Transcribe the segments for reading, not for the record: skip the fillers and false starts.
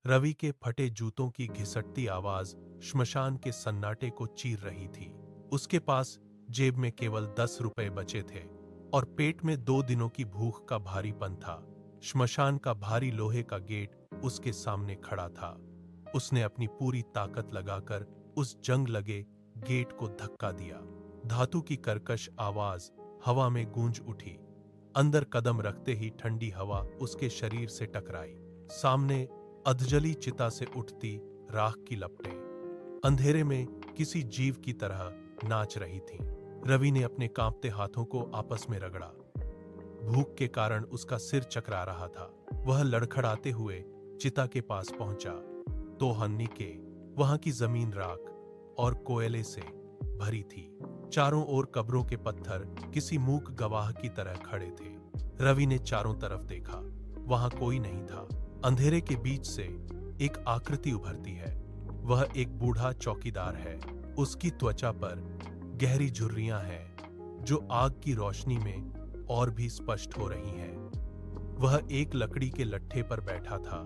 रवि के फटे जूतों की घिसटती आवाज श्मशान के सन्नाटे को चीर रही थी। उसके पास जेब में केवल 10 रुपए बचे थे और पेट में 2 दिनों की भूख का भारीपन था। श्मशान का भारी लोहे का गेट उसके सामने खड़ा था। उसने अपनी पूरी ताकत लगाकर उस जंग लगे गेट को धक्का दिया। धातु की कर्कश आवाज हवा में गूंज उठी। अंदर कदम रखते ही ठंडी हवा उसके शरीर से टकराई। सामने अधजली चिता से उठती राख की लपटें अंधेरे में किसी जीव की तरह नाच रही थीं। रवि ने अपने कांपते हाथों को आपस में रगड़ा। भूख के कारण उसका सिर चकरा रहा था। वह लड़खड़ाते हुए चिता के पास पहुंचा तो हन्नी के वहां की जमीन राख और कोयले से भरी थी। चारों ओर कब्रों के पत्थर किसी मूक गवाह की तरह खड़े थे। रवि ने चारों तरफ देखा, वहां कोई नहीं था। अंधेरे के बीच से एक आकृति उभरती है। वह एक बूढ़ा चौकीदार है। उसकी त्वचा पर गहरी झुर्रियां हैं जो आग की रोशनी में और भी स्पष्ट हो रही हैं। वह एक लकड़ी के लट्ठे पर बैठा था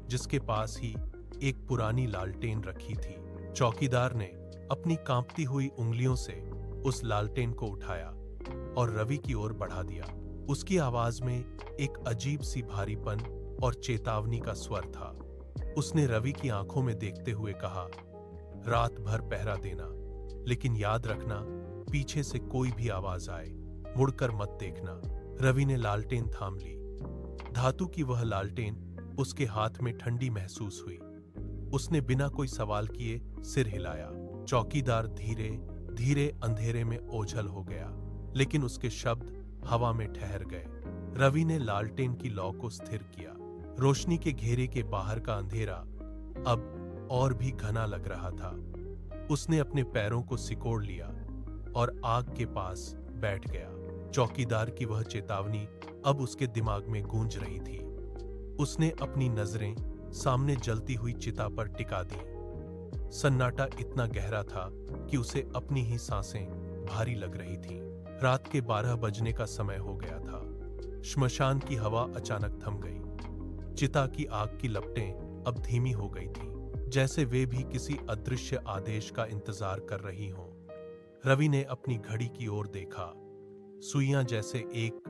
जिसके पास ही एक पुरानी लालटेन रखी थी। चौकीदार ने अपनी कांपती हुई उंगलियों से उस लालटेन को उठाया और रवि की ओर बढ़ा दिया। उसकी आवाज में एक अजीब सी भारीपन और चेतावनी का स्वर था। उसने रवि की आंखों में देखते हुए कहा, रात भर पहरा देना, लेकिन याद रखना पीछे से कोई भी आवाज आए मुड़कर मत देखना। रवि ने लालटेन थाम ली। धातु की वह लालटेन उसके हाथ में ठंडी महसूस हुई। उसने बिना कोई सवाल किए सिर हिलाया। चौकीदार धीरे धीरे अंधेरे में ओझल हो गया, लेकिन उसके शब्द हवा में ठहर गए। रवि ने लालटेन की लौ को स्थिर किया। रोशनी के घेरे के बाहर का अंधेरा अब और भी घना लग रहा था। उसने अपने पैरों को सिकोड़ लिया और आग के पास बैठ गया। चौकीदार की वह चेतावनी अब उसके दिमाग में गूंज रही थी। उसने अपनी नजरें सामने जलती हुई चिता पर टिका दी। सन्नाटा इतना गहरा था कि उसे अपनी ही सांसें भारी लग रही थीं। रात के 12 बजने का समय हो गया था। श्मशान की हवा अचानक थम गई। चिता की आग की लपटें अब धीमी हो गई थीं, जैसे वे भी किसी अदृश्य आदेश का इंतजार कर रही हों। रवि ने अपनी घड़ी की ओर देखा। सुइयां जैसे एक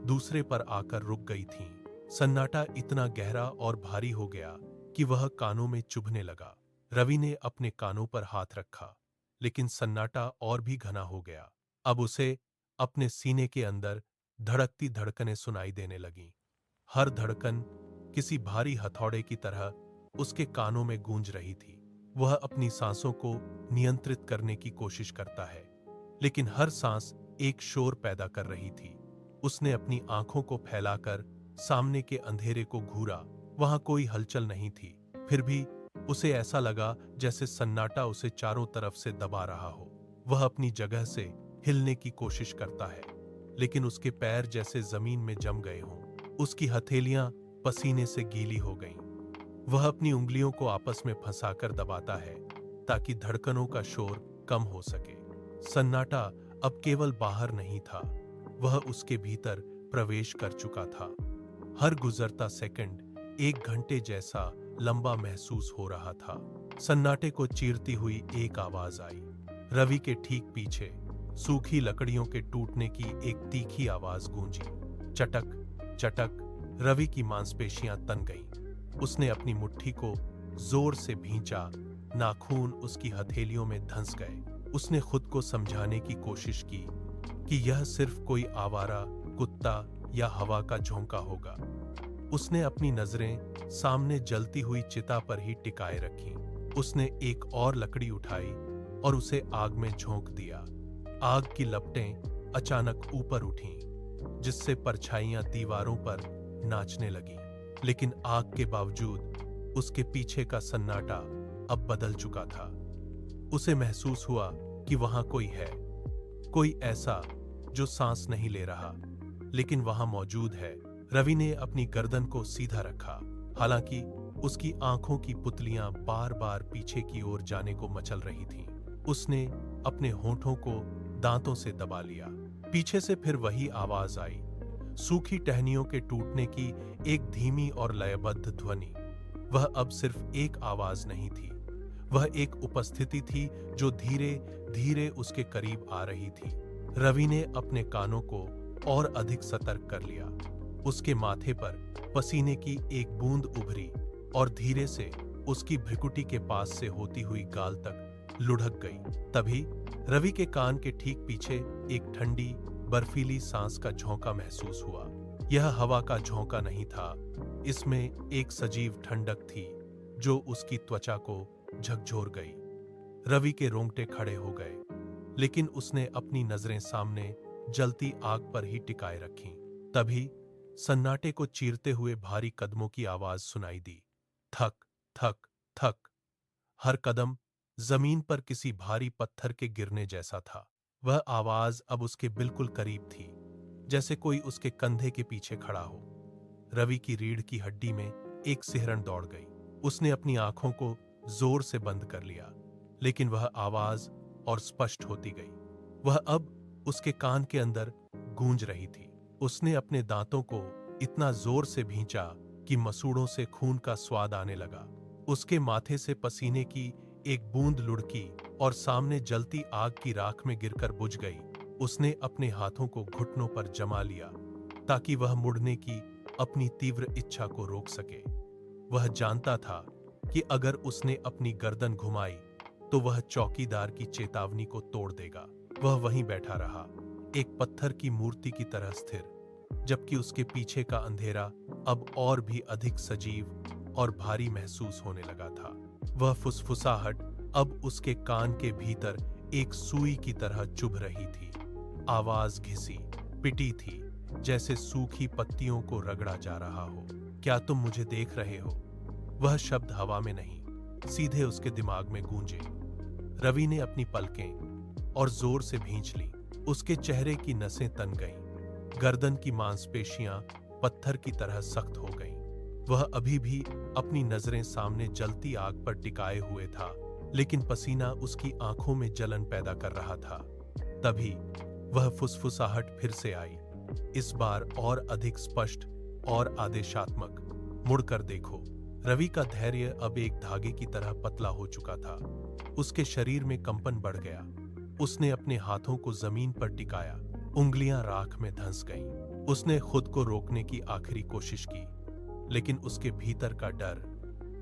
दूसरे पर आकर रुक गई थीं। सन्नाटा इतना गहरा और भारी हो गया कि वह कानों में चुभने लगा। रवि ने अपने कानों पर हाथ रखा, लेकिन सन्नाटा और भी घना हो गया। अब उसे अपने सीने के अंदर धड़कती धड़कनें सुनाई देने लगीं। हर धड़कन किसी भारी हथौड़े की तरह उसके कानों में गूंज रही थी। वह अपनी सांसों को नियंत्रित करने की कोशिश करता है, लेकिन हर सांस एक शोर पैदा कर रही थी। उसने अपनी आंखों को फैलाकर सामने के अंधेरे को घूरा। वहां कोई हलचल नहीं थी। फिर भी उसे ऐसा लगा जैसे सन्नाटा उसे चारों तरफ से दबा रहा हो। वह अपनी जगह से हिलने की कोशिश करता है, लेकिन उसके पैर जैसे जमीन में जम गए हों। उसकी हथेलियां पसीने से गीली हो गईं। वह अपनी उंगलियों को आपस में फंसाकर दबाता है ताकि धड़कनों का शोर कम हो सके। सन्नाटा अब केवल बाहर नहीं था, वह उसके भीतर प्रवेश कर चुका था। हर गुजरता सेकंड एक घंटे जैसा लंबा महसूस हो रहा था। सन्नाटे को चीरती हुई एक आवाज आई। रवि के ठीक पीछे सूखी लकड़ियों के टूटने की एक तीखी आवाज गूंजी। चटक चटक। रवि की मांसपेशियां तन गईं। उसने अपनी मुट्ठी को जोर से भींचा। नाखून उसकी हथेलियों में धंस गए। उसने खुद को समझाने की कोशिश की कि यह सिर्फ कोई आवारा कुत्ता या हवा का झोंका होगा। उसने अपनी नजरें सामने जलती हुई चिता पर ही टिकाए रखीं। उसने एक और लकड़ी उठाई और उसे आग में झोंक दिया। आग की लपटें अचानक ऊपर उठीं, जिससे परछाइयां दीवारों पर नाचने लगीं। लेकिन आग के बावजूद उसके पीछे का सन्नाटा अब बदल चुका था। उसे महसूस हुआ कि वहां कोई है, कोई ऐसा जो सांस नहीं ले रहा, लेकिन वहां मौजूद है। रवि ने अपनी गर्दन को सीधा रखा, हालांकि उसकी आंखों की पुतलियां बार बार पीछे की ओर जाने को मचल रही थीं। उसने अपने होठों को दांतों से दबा लिया। पीछे से फिर वही आवाज आई, सूखी टहनियों के टूटने की एक धीमी और लयबद्ध ध्वनि। वह अब सिर्फ एक आवाज नहीं थी, वह एक उपस्थिति थी जो धीरे धीरे उसके करीब आ रही थी। रवि ने अपने कानों को और अधिक सतर्क कर लिया। उसके माथे पर पसीने की एक बूंद उभरी और धीरे से उसकी भ्रिकुटी के पास से होती हुई गाल तक लुढ़क गई। तभी रवि के कान के ठीक पीछे एक ठंडी बर्फीली सांस का झोंका महसूस हुआ। यह हवा का झोंका नहीं था, इसमें एक सजीव ठंडक थी जो उसकी त्वचा को झकझोर गई। रवि के रोंगटे खड़े हो गए, लेकिन उसने अपनी नजरें सामने जलती आग पर ही टिकाए रखीं। तभी सन्नाटे को चीरते हुए भारी कदमों की आवाज सुनाई दी। थक थक थक। हर कदम जमीन पर किसी भारी पत्थर के गिरने जैसा था। वह आवाज अब उसके बिल्कुल करीब थी, जैसे कोई उसके कंधे के पीछे खड़ा हो। रवि की रीढ़ की हड्डी में एक सिहरन दौड़ गई। उसने अपनी आंखों को जोर से बंद कर लिया, लेकिन वह आवाज और स्पष्ट होती गई। वह अब उसके कान के अंदर गूंज रही थी। उसने अपने दांतों को इतना जोर से भींचा कि मसूड़ों से खून का स्वाद आने लगा। उसके माथे से पसीने की एक बूंद लुढ़की और सामने जलती आग की राख में गिरकर बुझ गई। उसने अपने हाथों को घुटनों पर जमा लिया ताकि वह मुड़ने की अपनी तीव्र इच्छा को रोक सके। वह जानता था कि अगर उसने अपनी गर्दन घुमाई तो वह चौकीदार की चेतावनी को तोड़ देगा। वह वहीं बैठा रहा, एक पत्थर की मूर्ति की तरह स्थिर, जबकि उसके पीछे का अंधेरा अब और भी अधिक सजीव और भारी महसूस होने लगा था। वह फुसफुसाहट अब उसके कान के भीतर एक सुई की तरह चुभ रही थी। आवाज घिसी पिटी थी, जैसे सूखी पत्तियों को रगड़ा जा रहा हो। क्या तुम मुझे देख रहे हो? वह शब्द हवा में नहीं, सीधे उसके दिमाग में गूंजे। रवि ने अपनी पलकें और जोर से भींच ली। उसके चेहरे की नसें तन गईं, गर्दन की मांसपेशियां पत्थर की तरह सख्त हो गईं। वह अभी भी अपनी नजरें सामने जलती आग पर टिकाए हुए था, लेकिन पसीना उसकी आंखों में जलन पैदा कर रहा था। तभी वह फुसफुसाहट फिर से आई, इस बार और अधिक स्पष्ट और आदेशात्मक। मुड़कर देखो। रवि का धैर्य अब एक धागे की तरह पतला हो चुका था। उसके शरीर में कंपन बढ़ गया। उसने अपने हाथों को जमीन पर टिकाया, उंगलियां राख में धंस गईं। उसने खुद को रोकने की आखिरी कोशिश की, लेकिन उसके भीतर का डर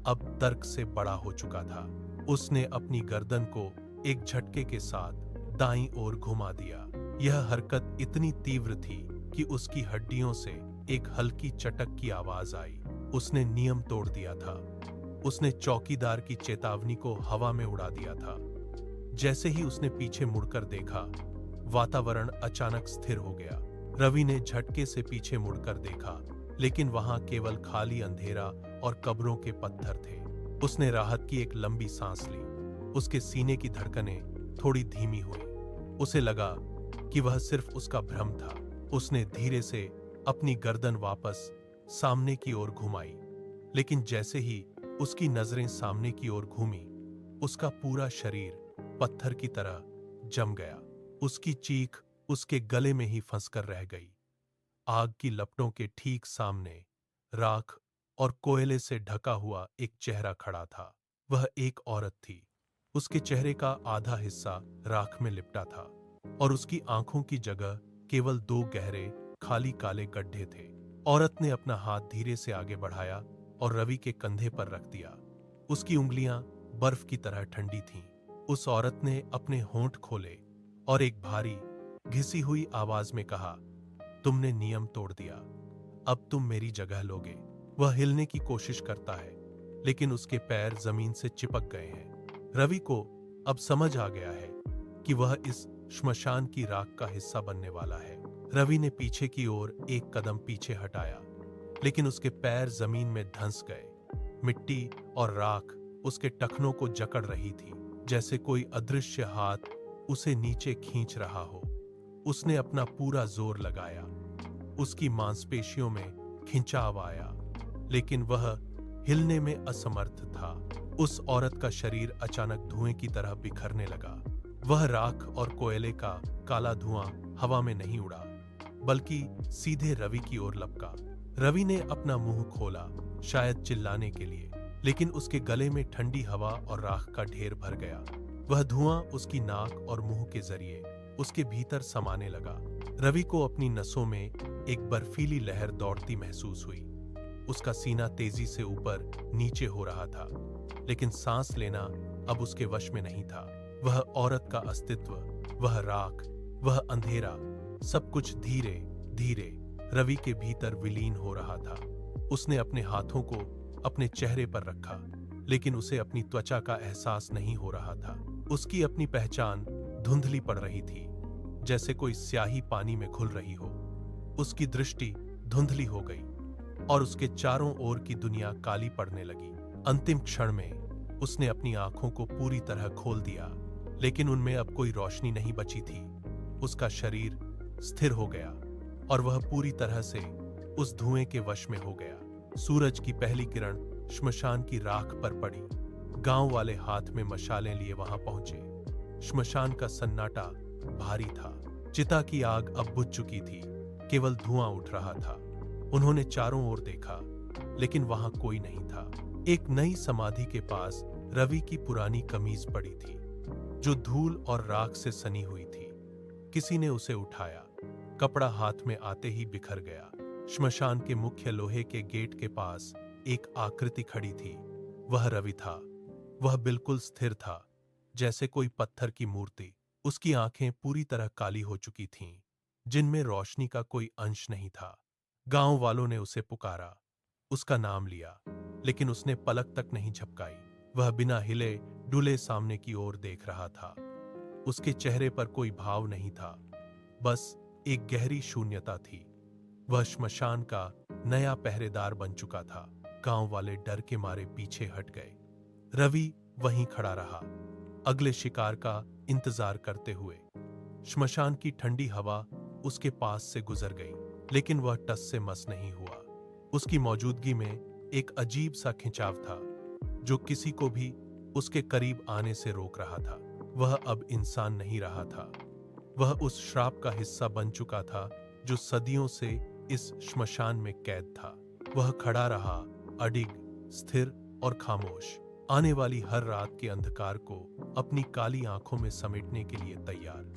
अब तर्क से बड़ा हो चुका था। उसने अपनी गर्दन को एक झटके के साथ दाईं ओर घुमा दिया। यह हरकत इतनी तीव्र थी कि उसकी हड्डियों से एक हल्की चटक की आवाज आई। उसने नियम तोड़ दिया था। उसने चौकीदार की चेतावनी को हवा में उड़ा दिया था। जैसे ही उसने पीछे मुड़कर देखा, वातावरण अचानक स्थिर हो गया। रवि ने झटके से पीछे मुड़कर देखा, लेकिन वहां केवल खाली अंधेरा और कब्रों के पत्थर थे। उसने राहत की एक लंबी सांस ली। उसके सीने की धड़कनें थोड़ी धीमी हुई। उसे लगा कि वह सिर्फ उसका भ्रम था। उसने धीरे से अपनी गर्दन वापस सामने की ओर घुमाई, लेकिन जैसे ही उसकी नजरें सामने की ओर घूमी, उसका पूरा शरीर पत्थर की तरह जम गया। उसकी चीख उसके गले में ही फंसकर रह गई। आग की लपटों के ठीक सामने राख और कोयले से ढका हुआ एक चेहरा खड़ा था। वह एक औरत थी। उसके चेहरे का आधा हिस्सा राख में लिपटा था और उसकी आंखों की जगह केवल दो गहरे खाली काले गड्ढे थे। औरत ने अपना हाथ धीरे से आगे बढ़ाया और रवि के कंधे पर रख दिया। उसकी उंगलियां बर्फ की तरह ठंडी थीं। उस औरत ने अपने होंठ खोले और एक भारी घिसी हुई आवाज में कहा, तुमने नियम तोड़ दिया, अब तुम मेरी जगह लोगे। वह हिलने की कोशिश करता है, लेकिन उसके पैर जमीन से चिपक गए हैं। रवि को अब समझ आ गया है कि वह इस श्मशान की राख का हिस्सा बनने वाला है। रवि ने पीछे की ओर एक कदम पीछे हटाया, लेकिन उसके पैर जमीन में धंस गए। मिट्टी और राख उसके टखनों को जकड़ रही थी, जैसे कोई अदृश्य हाथ उसे नीचे खींच रहा हो। उसने अपना पूरा जोर लगाया। उसकी मांसपेशियों में खिंचाव आया, लेकिन वह हिलने में असमर्थ था। उस औरत का शरीर अचानक धुएं की तरह बिखरने लगा। वह राख और कोयले का काला धुआं हवा में नहीं उड़ा, बल्कि सीधे रवि की ओर लपका। रवि ने अपना मुंह खोला, शायद चिल्लाने के लिए, लेकिन उसके गले में ठंडी हवा और राख का ढेर भर गया। वह धुआं उसकी नाक और मुंह के जरिए उसके भीतर समाने लगा। रवि को अपनी नसों में एक बर्फीली लहर दौड़ती महसूस हुई। उसका सीना तेजी से ऊपर नीचे हो रहा था, लेकिन सांस लेना अब उसके वश में नहीं था। वह औरत का अस्तित्व, वह राख, वह अंधेरा, सब कुछ धीरे धीरे रवि के भीतर विलीन हो रहा था। उसने अपने हाथों को अपने चेहरे पर रखा, लेकिन उसे अपनी त्वचा का एहसास नहीं हो रहा था। उसकी अपनी पहचान धुंधली पड़ रही थी, जैसे कोई स्याही पानी में घुल रही हो। उसकी दृष्टि धुंधली हो गई और उसके चारों ओर की दुनिया काली पड़ने लगी। अंतिम क्षण में उसने अपनी आंखों को पूरी तरह खोल दिया, लेकिन उनमें अब कोई रोशनी नहीं बची थी। उसका शरीर स्थिर हो गया और वह पूरी तरह से उस धुएं के वश में हो गया। सूरज की पहली किरण श्मशान की राख पर पड़ी। गांव वाले हाथ में मशालें लिए वहां पहुंचे। श्मशान का सन्नाटा भारी था। चिता की आग अब बुझ चुकी थी, केवल धुआं उठ रहा था। उन्होंने चारों ओर देखा, लेकिन वहां कोई नहीं था। एक नई समाधि के पास रवि की पुरानी कमीज पड़ी थी, जो धूल और राख से सनी हुई थी। किसी ने उसे उठाया। कपड़ा हाथ में आते ही बिखर गया। श्मशान के मुख्य लोहे के गेट के पास एक आकृति खड़ी थी। वह रवि था। वह बिल्कुल स्थिर था, जैसे कोई पत्थर की मूर्ति। उसकी आंखें पूरी तरह काली हो चुकी थीं, जिनमें रोशनी का कोई अंश नहीं था। गांव वालों ने उसे पुकारा, उसका नाम लिया, लेकिन उसने पलक तक नहीं झपकाई। वह बिना हिले डुले सामने की ओर देख रहा था। उसके चेहरे पर कोई भाव नहीं था, बस एक गहरी शून्यता थी। वह श्मशान का नया पहरेदार बन चुका था। गांव वाले डर के मारे पीछे हट गए। रवि वहीं खड़ा रहा, अगले शिकार का इंतजार करते हुए। श्मशान की ठंडी हवा उसके पास से गुजर गई, लेकिन वह टस से मस नहीं हुआ। उसकी मौजूदगी में एक अजीब सा खिंचाव था, जो किसी को भी उसके करीब आने से रोक रहा था। वह अब इंसान नहीं रहा था। वह उस श्राप का हिस्सा बन चुका था, जो सदियों से इस श्मशान में कैद था। वह खड़ा रहा, अडिग, स्थिर और खामोश, आने वाली हर रात के अंधकार को अपनी काली आंखों में समेटने के लिए तैयार।